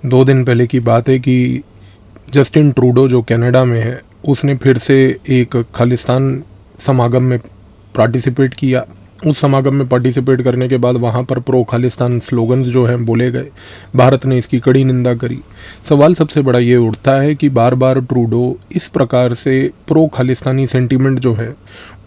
2 दिन पहले की बात है कि जस्टिन ट्रूडो जो कनाडा में है, उसने फिर से एक खालिस्तान समागम में पार्टिसिपेट किया। उस समागम में पार्टिसिपेट करने के बाद वहाँ पर प्रो खालिस्तान स्लोगन्स जो हैं बोले गए। भारत ने इसकी कड़ी निंदा करी। सवाल सबसे बड़ा ये उठता है कि बार बार ट्रूडो इस प्रकार से प्रो खालिस्तानी सेंटीमेंट जो है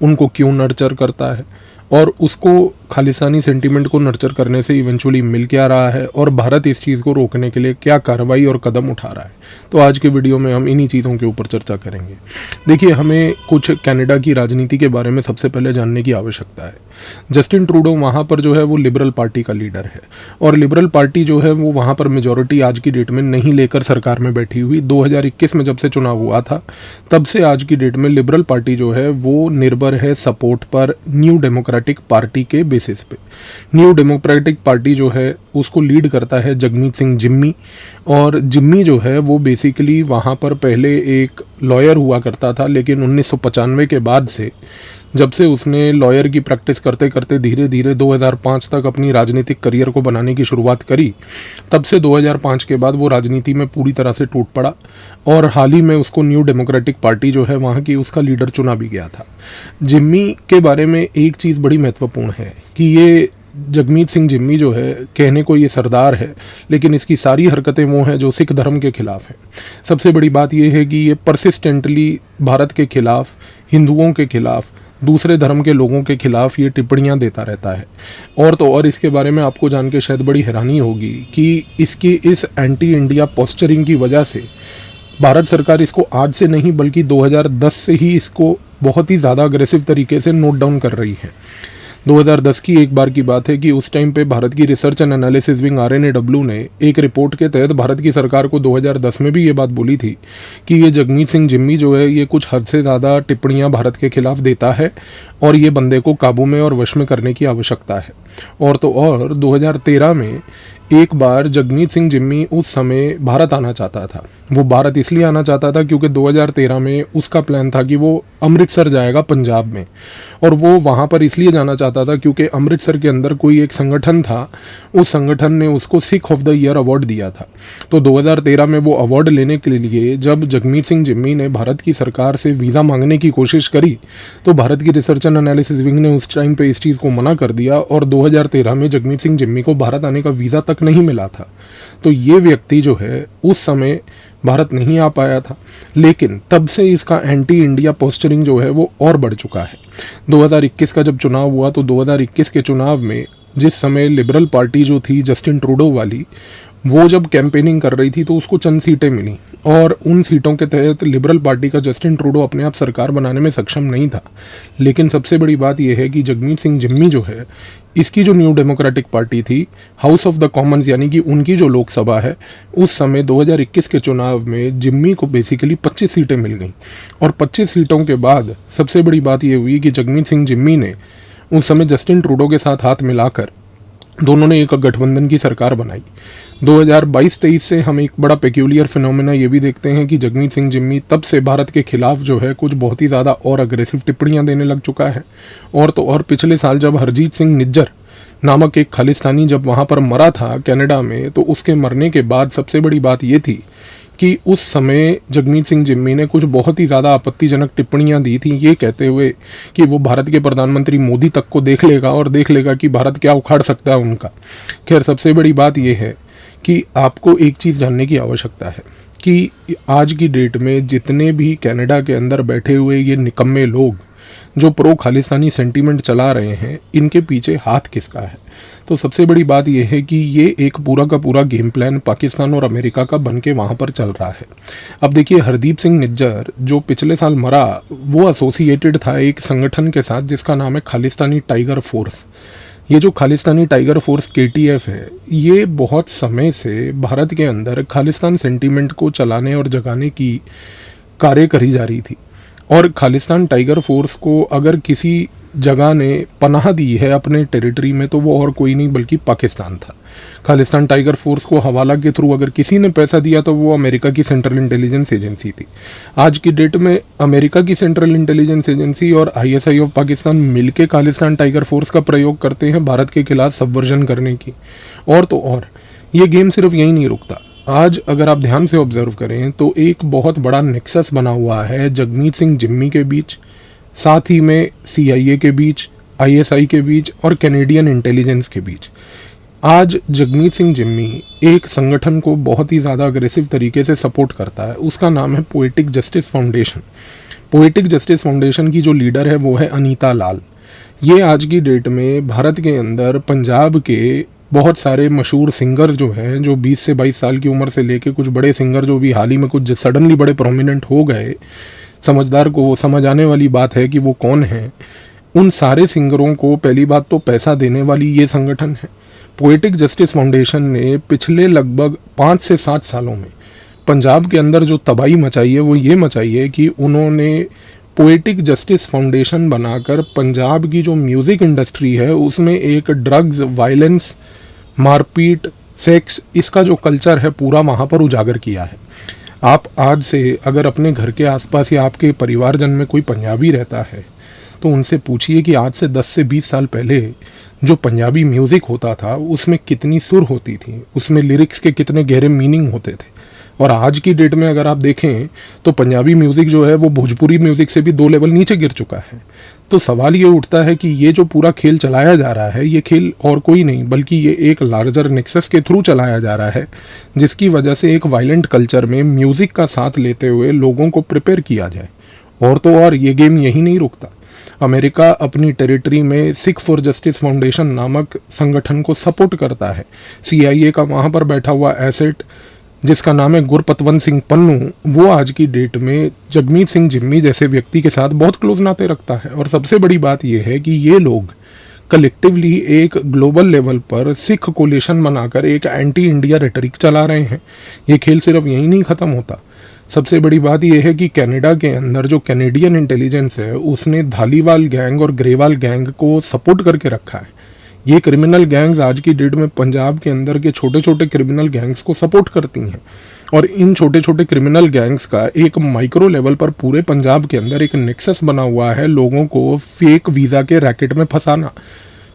उनको क्यों नर्चर करता है, और उसको खालिस्तानी सेंटीमेंट को नर्चर करने से इवेंचुअली मिल क्या रहा है, और भारत इस चीज़ को रोकने के लिए क्या कार्रवाई और कदम उठा रहा है। तो आज के वीडियो में हम इन्हीं चीज़ों के ऊपर चर्चा करेंगे। देखिए, हमें कुछ कनाडा की राजनीति के बारे में सबसे पहले जानने की आवश्यकता है। जस्टिन ट्रूडो वहाँ पर जो है वो लिबरल पार्टी का लीडर है, और लिबरल पार्टी जो है वो वहाँ पर मेजॉरिटी आज की डेट में नहीं लेकर सरकार में बैठी हुई। 2021 में जब से चुनाव हुआ था तब से आज की डेट में लिबरल पार्टी जो है वो निर्भर है सपोर्ट पर न्यू डेमोक्रेटिक पार्टी के बेसिस पे। न्यू डेमोक्रेटिक पार्टी जो है उसको लीड करता है जगमीत सिंह जिम्मी, और जिम्मी जो है वो बेसिकली वहाँ पर पहले एक लॉयर हुआ करता था, लेकिन 1995 के बाद से जब से उसने लॉयर की प्रैक्टिस करते करते धीरे धीरे 2005 तक अपनी राजनीतिक करियर को बनाने की शुरुआत करी, तब से 2005 के बाद वो राजनीति में पूरी तरह से टूट पड़ा, और हाल ही में उसको न्यू डेमोक्रेटिक पार्टी जो है वहाँ की उसका लीडर चुना भी गया था। जिम्मी के बारे में एक चीज़ बड़ी महत्वपूर्ण है कि ये जगमीत सिंह जिम्मी जो है, कहने को ये सरदार है, लेकिन इसकी सारी हरकतें वो हैं जो सिख धर्म के खिलाफ है। सबसे बड़ी बात यह है कि ये परसिस्टेंटली भारत के खिलाफ, हिंदुओं के खिलाफ, दूसरे धर्म के लोगों के खिलाफ ये टिप्पणियां देता रहता है। और तो और इसके बारे में आपको जान के शायद बड़ी हैरानी होगी कि इसकी इस एंटी इंडिया पोस्चरिंग की वजह से भारत सरकार इसको आज से नहीं बल्कि 2010 से ही इसको बहुत ही ज़्यादा अग्रेसिव तरीके से नोट डाउन कर रही है। 2010 की एक बार की बात है कि उस टाइम पे भारत की research and analysis wing RNAW ने एक रिपोर्ट के तहत भारत की सरकार को 2010 में भी ये बात बोली थी कि ये जगमीत सिंह जिम्मी जो है ये कुछ हद से ज़्यादा टिप्पणियां भारत के खिलाफ देता है, और ये बंदे को काबू में और वश में करने की आवश्यकता है। और तो और 2013 में एक बार जगमीत सिंह जिम्मी उस समय भारत आना चाहता था। वो भारत इसलिए आना चाहता था क्योंकि 2013 में उसका प्लान था कि वो अमृतसर जाएगा पंजाब में, और वो वहाँ पर इसलिए जाना चाहता था क्योंकि अमृतसर के अंदर कोई एक संगठन था, उस संगठन ने उसको Sikh of the year award दिया था। तो 2013 में वो अवार्ड लेने के लिए जब जगमीत सिंह जिम्मी ने भारत की सरकार से वीज़ा मांगने की कोशिश करी तो भारत की रिसर्च एंड एनालिसिस विंग ने उस टाइम पे इस चीज़ को मना कर दिया, और 2013 में जगमीत सिंह जिम्मी को भारत आने का वीज़ा तक नहीं मिला था। तो ये व्यक्ति जो है उस समय भारत नहीं आ पाया था, लेकिन तब से इसका एंटी इंडिया पोस्चरिंग जो है वो और बढ़ चुका है। 2021 का जब चुनाव हुआ तो 2021 के चुनाव में जिस समय लिबरल पार्टी जो थी जस्टिन ट्रूडो वाली, वो जब कैंपेनिंग कर रही थी तो उसको चंद सीटें मिली, और उन सीटों के तहत लिबरल पार्टी का जस्टिन ट्रूडो अपने आप सरकार बनाने में सक्षम नहीं था। लेकिन सबसे बड़ी बात यह है कि जगमीत सिंह जिम्मी जो है, इसकी जो न्यू डेमोक्रेटिक पार्टी थी, हाउस ऑफ द कॉमन्स यानी कि उनकी जो लोकसभा है, उस समय 2021 के चुनाव में जिम्मी को बेसिकली 25 सीटें मिल गई, और 25 सीटों के बाद सबसे बड़ी बात यह हुई कि जगमीत सिंह जिम्मी ने उस समय जस्टिन ट्रूडो के साथ हाथ मिलाकर दोनों ने एक गठबंधन की सरकार बनाई। 2022-23 से हम एक बड़ा पेक्यूलियर फिनोमेना ये भी देखते हैं कि जगमीत सिंह जिम्मी तब से भारत के खिलाफ जो है कुछ बहुत ही ज़्यादा और अग्रेसिव टिप्पणियां देने लग चुका है। और तो और पिछले साल जब हरजीत सिंह निज्जर नामक एक खालिस्तानी जब वहाँ पर मरा था कनाडा में, तो उसके मरने के बाद सबसे बड़ी बात ये थी कि उस समय जगमीत सिंह जिम्मी ने कुछ बहुत ही ज़्यादा आपत्तिजनक टिप्पणियां दी थी, ये कहते हुए कि वो भारत के प्रधानमंत्री मोदी तक को देख लेगा और देख लेगा कि भारत क्या उखाड़ सकता है उनका। खैर, सबसे बड़ी बात यह है कि आपको एक चीज़ जानने की आवश्यकता है कि आज की डेट में जितने भी कनाडा के अंदर बैठे हुए ये निकम्मे लोग जो प्रो खालिस्तानी सेंटीमेंट चला रहे हैं, इनके पीछे हाथ किसका है। तो सबसे बड़ी बात यह है कि ये एक पूरा का पूरा गेम प्लान पाकिस्तान और अमेरिका का बन के वहाँ पर चल रहा है। अब देखिए, हरदीप सिंह निज्जर जो पिछले साल मरा, वो एसोसिएटेड था एक संगठन के साथ जिसका नाम है खालिस्तानी टाइगर फोर्स। ये जो खालिस्तानी टाइगर फोर्स KTF है, ये बहुत समय से भारत के अंदर खालिस्तान सेंटीमेंट को चलाने और जगाने की कार्य करी जा रही थी। और खालिस्तान टाइगर फोर्स को अगर किसी जगह ने पनाह दी है अपने टेरिटरी में, तो वो और कोई नहीं बल्कि पाकिस्तान था। खालिस्तान टाइगर फोर्स को हवाला के थ्रू अगर किसी ने पैसा दिया तो वो अमेरिका की सेंट्रल इंटेलिजेंस एजेंसी थी। आज की डेट में अमेरिका की सेंट्रल इंटेलिजेंस एजेंसी और ISI ऑफ पाकिस्तान मिलके खालिस्तान टाइगर फोर्स का प्रयोग करते हैं भारत के खिलाफ सबवर्जन करने की। और तो और ये गेम सिर्फ यहीं नहीं रुकता। आज अगर आप ध्यान से ऑब्जर्व करें तो एक बहुत बड़ा नेक्सस बना हुआ है जगमीत सिंह जिम्मी के बीच, साथ ही में CIA के बीच, ISI के बीच और कैनेडियन इंटेलिजेंस के बीच। आज जगमीत सिंह जिम्मी एक संगठन को बहुत ही ज़्यादा अग्रेसिव तरीके से सपोर्ट करता है, उसका नाम है poetic justice foundation. Poetic justice foundation की जो लीडर है वो है अनीता लाल। ये आज की डेट में भारत के अंदर पंजाब के बहुत सारे मशहूर सिंगर जो हैं, जो 20 से 22 साल की उम्र से लेके कुछ बड़े सिंगर जो भी हाल ही में कुछ सडनली बड़े प्रोमिनेंट हो गए, समझदार को समझ आने वाली बात है कि वो कौन है। उन सारे सिंगरों को पहली बात तो पैसा देने वाली ये संगठन है। पोएटिक जस्टिस फाउंडेशन ने पिछले लगभग 5 से 7 सालों में पंजाब के अंदर जो तबाही मचाई है वो ये मचाई है कि उन्होंने पोएटिक जस्टिस फाउंडेशन बनाकर पंजाब की जो म्यूज़िक इंडस्ट्री है उसमें एक ड्रग्स, वायलेंस, मारपीट, सेक्स, इसका जो कल्चर है पूरा वहाँ पर उजागर किया है। आप आज से अगर अपने घर के आसपास या आपके परिवारजन में कोई पंजाबी रहता है तो उनसे पूछिए कि आज से 10 से 20 साल पहले जो पंजाबी म्यूज़िक होता था उसमें कितनी सुर होती थी, उसमें लिरिक्स के कितने गहरे मीनिंग होते थे। और आज की डेट में अगर आप देखें तो पंजाबी म्यूज़िक जो है वो भोजपुरी म्यूज़िक से भी 2 लेवल नीचे गिर चुका है। तो सवाल ये उठता है कि ये जो पूरा खेल चलाया जा रहा है, ये खेल और कोई नहीं बल्कि ये एक लार्जर नेक्सस के थ्रू चलाया जा रहा है, जिसकी वजह से एक वायलेंट कल्चर में म्यूज़िक का साथ लेते हुए लोगों को प्रिपेयर किया जाए। और तो और ये गेम यही नहीं रुकता। अमेरिका अपनी टेरिटरी में सिख फॉर जस्टिस फाउंडेशन नामक संगठन को सपोर्ट करता है। CIA का वहाँ पर बैठा हुआ एसेट जिसका नाम है गुरपतवंत सिंह पन्नू, वो आज की डेट में जगमीत सिंह जिम्मी जैसे व्यक्ति के साथ बहुत क्लोज नाते रखता है। और सबसे बड़ी बात यह है कि ये लोग कलेक्टिवली एक ग्लोबल लेवल पर सिख कोलिशन बनाकर एक एंटी इंडिया रेटरिक चला रहे हैं। ये खेल सिर्फ यहीं नहीं ख़त्म होता। सबसे बड़ी बात यह है कि कनाडा के अंदर जो कैनेडियन इंटेलिजेंस है उसने धालीवाल गैंग और ग्रेवाल गैंग को सपोर्ट करके रखा है। ये क्रिमिनल गैंग्स आज की डेट में पंजाब के अंदर के छोटे छोटे क्रिमिनल गैंग्स को सपोर्ट करती हैं। और इन छोटे छोटे क्रिमिनल गैंग्स का एक माइक्रो लेवल पर पूरे पंजाब के अंदर एक नेक्सस बना हुआ है लोगों को फेक वीज़ा के रैकेट में फंसाना।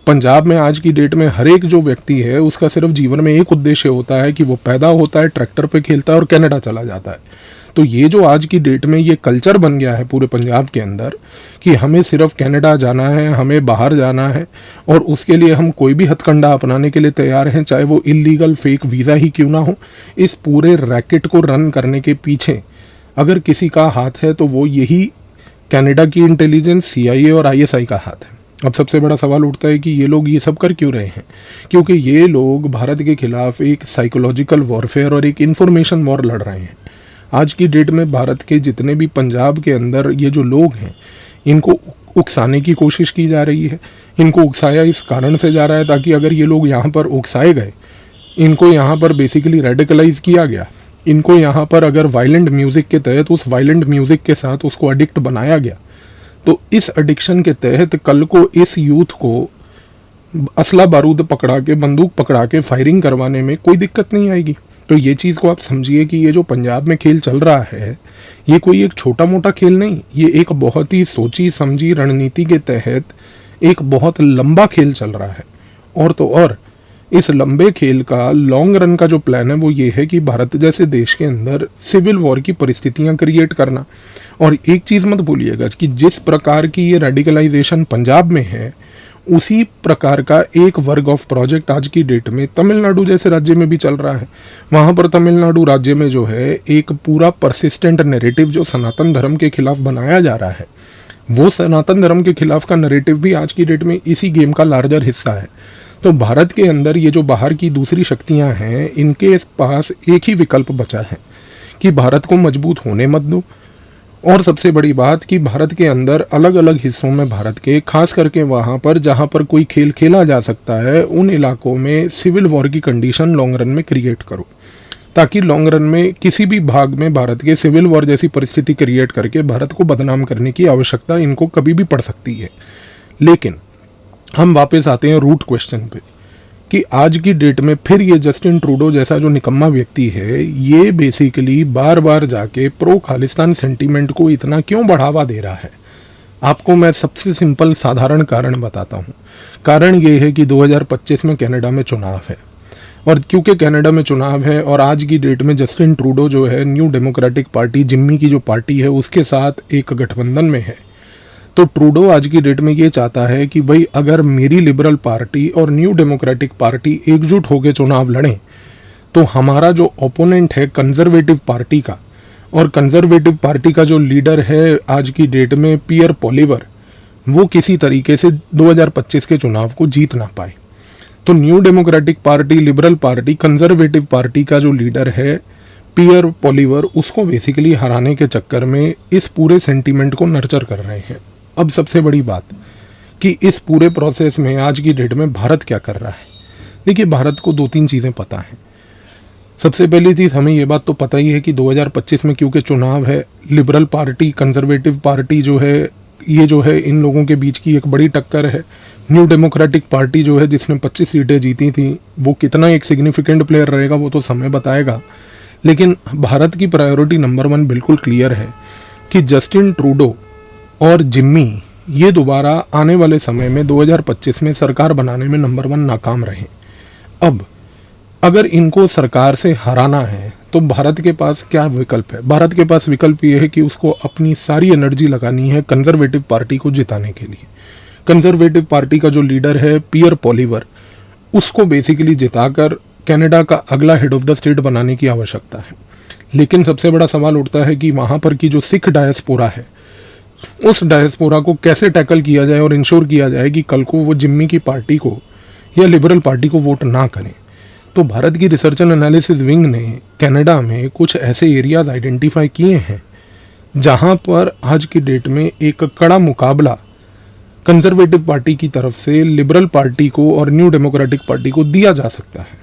पंजाब में आज की डेट में हर एक जो व्यक्ति है उसका सिर्फ जीवन में एक उद्देश्य होता है कि वो पैदा होता है, ट्रैक्टर पे खेलता है और कनाडा चला जाता है। तो ये जो आज की डेट में ये कल्चर बन गया है पूरे पंजाब के अंदर कि हमें सिर्फ कनाडा जाना है, हमें बाहर जाना है और उसके लिए हम कोई भी हथकंडा अपनाने के लिए तैयार हैं, चाहे वो इलीगल फेक वीज़ा ही क्यों ना हो। इस पूरे रैकेट को रन करने के पीछे अगर किसी का हाथ है तो वो यही कनाडा की इंटेलिजेंस, CIA और ISI का हाथ है। अब सबसे बड़ा सवाल उठता है कि ये लोग ये सब कर क्यों रहे हैं? क्योंकि ये लोग भारत के खिलाफ एक साइकोलॉजिकल वॉरफेयर और एक इन्फॉर्मेशन वॉर लड़ रहे हैं। आज की डेट में भारत के जितने भी पंजाब के अंदर ये जो लोग हैं इनको उकसाने की कोशिश की जा रही है। इनको उकसाया इस कारण से जा रहा है ताकि अगर ये लोग यहाँ पर उकसाए गए, इनको यहाँ पर बेसिकली रेडिकलाइज किया गया, इनको यहाँ पर अगर वायलेंट म्यूज़िक के तहत उस वायलेंट म्यूज़िक के साथ उसको एडिक्ट बनाया गया, तो इस एडिक्शन के तहत कल को इस यूथ को असला बारूद पकड़ा के, बंदूक पकड़ा के फायरिंग करवाने में कोई दिक्कत नहीं आएगी। तो ये चीज़ को आप समझिए कि ये जो पंजाब में खेल चल रहा है ये कोई एक छोटा मोटा खेल नहीं, ये एक बहुत ही सोची समझी रणनीति के तहत एक बहुत लंबा खेल चल रहा है। और तो और इस लंबे खेल का लॉन्ग रन का जो प्लान है वो ये है कि भारत जैसे देश के अंदर सिविल वॉर की परिस्थितियां क्रिएट करना। और एक चीज़ मत भूलिएगा कि जिस प्रकार की ये रेडिकलाइजेशन पंजाब में है उसी प्रकार का एक वर्ग ऑफ प्रोजेक्ट आज की डेट में तमिलनाडु जैसे राज्य में भी चल रहा है। वहाँ पर तमिलनाडु राज्य में जो है एक पूरा परसिस्टेंट नैरेटिव जो सनातन धर्म के खिलाफ बनाया जा रहा है, वो सनातन धर्म के खिलाफ का नैरेटिव भी आज की डेट में इसी गेम का लार्जर हिस्सा है। तो भारत के अंदर ये जो बाहर की दूसरी शक्तियाँ हैं इनके पास एक ही विकल्प बचा है कि भारत को मजबूत होने मत दो। और सबसे बड़ी बात कि भारत के अंदर अलग अलग हिस्सों में भारत के, खास करके वहाँ पर जहाँ पर कोई खेल खेला जा सकता है, उन इलाकों में सिविल वॉर की कंडीशन लॉन्ग रन में क्रिएट करो ताकि लॉन्ग रन में किसी भी भाग में भारत के सिविल वॉर जैसी परिस्थिति क्रिएट करके भारत को बदनाम करने की आवश्यकता इनको कभी भी पड़ सकती है। लेकिन हम वापस आते हैं रूट क्वेश्चन पे कि आज की डेट में फिर ये जस्टिन ट्रूडो जैसा जो निकम्मा व्यक्ति है ये बेसिकली बार बार जाके प्रो खालिस्तान सेंटीमेंट को इतना क्यों बढ़ावा दे रहा है। आपको मैं सबसे सिंपल साधारण कारण बताता हूँ। कारण ये है कि 2025 में कनाडा में चुनाव है। और क्योंकि कनाडा में चुनाव है और आज की डेट में जस्टिन ट्रूडो जो है न्यू डेमोक्रेटिक पार्टी जिम्मी की जो पार्टी है उसके साथ एक गठबंधन में है, तो ट्रूडो आज की डेट में ये चाहता है कि भाई अगर मेरी लिबरल पार्टी और न्यू डेमोक्रेटिक पार्टी एकजुट होकर चुनाव लड़ें तो हमारा जो ओपोनेंट है कंजर्वेटिव पार्टी का, और कंजर्वेटिव पार्टी का जो लीडर है आज की डेट में पियर पॉलिवर, वो किसी तरीके से 2025 के चुनाव को जीत ना पाए। तो new democratic party, liberal party, conservative party का जो लीडर है पियर पॉलिवर, उसको बेसिकली हराने के चक्कर में इस पूरे सेंटीमेंट को नर्चर कर रहे हैं। अब सबसे बड़ी बात कि इस पूरे प्रोसेस में आज की डेट में भारत क्या कर रहा है। देखिए, भारत को 2-3 चीज़ें पता हैं। सबसे पहली चीज़, हमें ये बात तो पता ही है कि 2025 में क्योंकि चुनाव है, लिबरल पार्टी कंजर्वेटिव पार्टी जो है, ये जो है इन लोगों के बीच की एक बड़ी टक्कर है। न्यू डेमोक्रेटिक पार्टी जो है जिसने 25 सीटें जीती थी, वो कितना एक सिग्निफिकेंट प्लेयर रहेगा वो तो समय बताएगा। लेकिन भारत की प्रायोरिटी नंबर 1 बिल्कुल क्लियर है कि जस्टिन ट्रूडो और जिम्मी ये दोबारा आने वाले समय में 2025 में सरकार बनाने में नंबर 1 नाकाम रहे। अब अगर इनको सरकार से हराना है तो भारत के पास क्या विकल्प है? भारत के पास विकल्प ये है कि उसको अपनी सारी एनर्जी लगानी है कंजर्वेटिव पार्टी को जिताने के लिए। कंजर्वेटिव पार्टी का जो लीडर है पियर पॉलिवर, उसको बेसिकली जिताकर कनाडा का अगला हेड ऑफ द स्टेट बनाने की आवश्यकता है। लेकिन सबसे बड़ा सवाल उठता है कि वहाँ पर की जो सिख डायस्पोरा है, उस डायस्पोरा को कैसे टैकल किया जाए और इंश्योर किया जाए कि कल को वो जिम्मी की पार्टी को या लिबरल पार्टी को वोट ना करें। तो भारत की रिसर्च एंड एनालिसिस विंग ने कनाडा में कुछ ऐसे एरियाज आइडेंटिफाई किए हैं जहां पर आज की डेट में एक कड़ा मुकाबला कंजर्वेटिव पार्टी की तरफ से लिबरल पार्टी को और न्यू डेमोक्रेटिक पार्टी को दिया जा सकता है।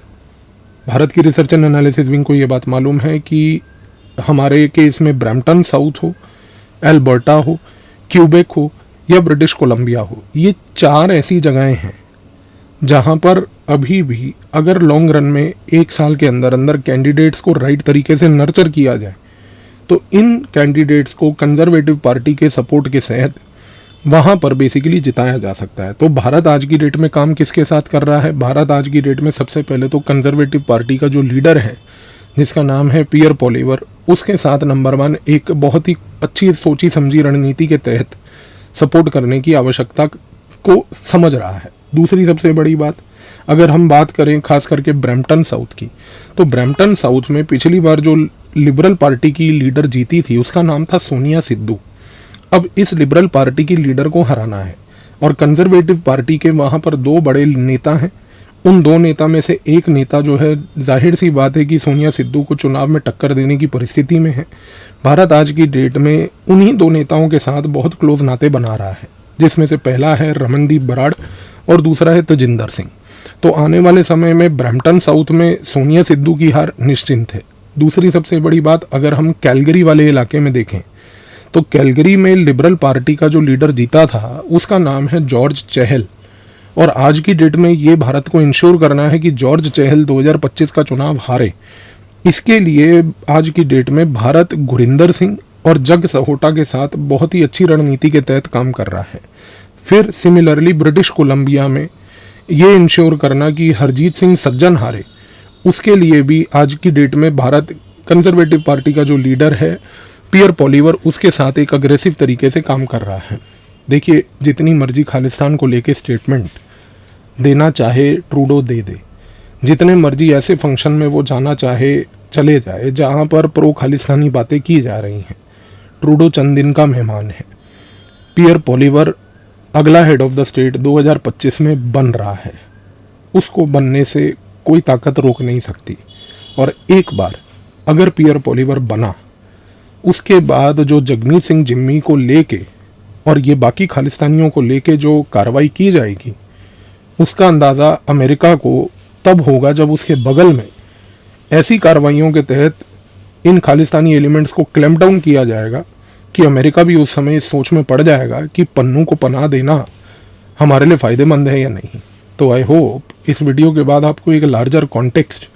भारत की रिसर्च एंड एनालिसिस विंग को ये बात मालूम है कि हमारे केस में ब्रैम्पटन साउथ हो, एल्बर्टा हो, क्यूबेक हो या ब्रिटिश कोलंबिया हो, ये 4 ऐसी जगहें हैं जहां पर अभी भी अगर लॉन्ग रन में 1 साल के अंदर अंदर कैंडिडेट्स को राइट तरीके से नर्चर किया जाए तो इन कैंडिडेट्स को कंजर्वेटिव पार्टी के सपोर्ट के तहत वहाँ पर बेसिकली जिताया जा सकता है। तो भारत आज की डेट में काम किसके साथ कर रहा है? भारत आज की डेट में सबसे पहले तो कंजर्वेटिव पार्टी का जो लीडर है जिसका नाम है पियर पॉलिवर, उसके साथ नंबर 1 एक बहुत ही अच्छी सोची समझी रणनीति के तहत सपोर्ट करने की आवश्यकता को समझ रहा है। दूसरी सबसे बड़ी बात, अगर हम बात करें खास करके ब्रैम्पटन साउथ की, तो ब्रैम्पटन साउथ में पिछली बार जो लिबरल पार्टी की लीडर जीती थी उसका नाम था सोनिया सिद्धू। अब इस लिबरल पार्टी की लीडर को हराना है और कंजर्वेटिव पार्टी के वहाँ पर 2 बड़े नेता हैं। उन 2 नेता में से एक नेता जो है, जाहिर सी बात है कि सोनिया सिद्धू को चुनाव में टक्कर देने की परिस्थिति में है। भारत आज की डेट में उन्हीं 2 नेताओं के साथ बहुत क्लोज नाते बना रहा है, जिसमें से पहला है रमनदीप बराड़ और दूसरा है तजिंदर सिंह। तो आने वाले समय में ब्रैम्पटन साउथ में सोनिया सिद्धू की हार निश्चिंत है। दूसरी सबसे बड़ी बात, अगर हम कैलगरी वाले इलाके में देखें तो कैलगरी में लिबरल पार्टी का जो लीडर जीता था उसका नाम है जॉर्ज चहल, और आज की डेट में ये भारत को इंश्योर करना है कि जॉर्ज चहल 2025 का चुनाव हारे। इसके लिए आज की डेट में भारत गुरिंदर सिंह और जग सहोटा के साथ बहुत ही अच्छी रणनीति के तहत काम कर रहा है। फिर सिमिलरली ब्रिटिश कोलंबिया में ये इंश्योर करना कि हरजीत सिंह सज्जन हारे, उसके लिए भी आज की डेट में भारत कंजर्वेटिव पार्टी का जो लीडर है पियर पॉलिवर, उसके साथ एक अग्रेसिव तरीके से काम कर रहा है। देखिए, जितनी मर्जी खालिस्तान को लेके स्टेटमेंट देना चाहे ट्रूडो दे दे, जितने मर्जी ऐसे फंक्शन में वो जाना चाहे चले जाए जहाँ पर प्रो खालिस्तानी बातें की जा रही हैं। ट्रूडो चंद दिन का मेहमान है। पियर पॉलिवर अगला हेड ऑफ द स्टेट 2025 में बन रहा है, उसको बनने से कोई ताकत रोक नहीं सकती। और एक बार अगर पियर पॉलिवर बना, उसके बाद जो जगमीत सिंह जिम्मी को लेके और ये बाकी खालिस्तानियों को लेके जो कार्रवाई की जाएगी, उसका अंदाज़ा अमेरिका को तब होगा जब उसके बगल में ऐसी कार्रवाइयों के तहत इन खालिस्तानी एलिमेंट्स को क्लैम्प डाउन किया जाएगा कि अमेरिका भी उस समय इस सोच में पड़ जाएगा कि पन्नू को पनाह देना हमारे लिए फ़ायदेमंद है या नहीं। तो आई होप इस वीडियो के बाद आपको एक लार्जर कॉन्टेक्स्ट,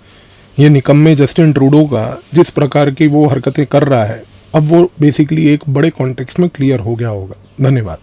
ये निकम्मे जस्टिन ट्रूडो का जिस प्रकार की वो हरकतें कर रहा है, अब वो बेसिकली एक बड़े कॉन्टेक्स्ट में क्लियर हो गया होगा। धन्यवाद।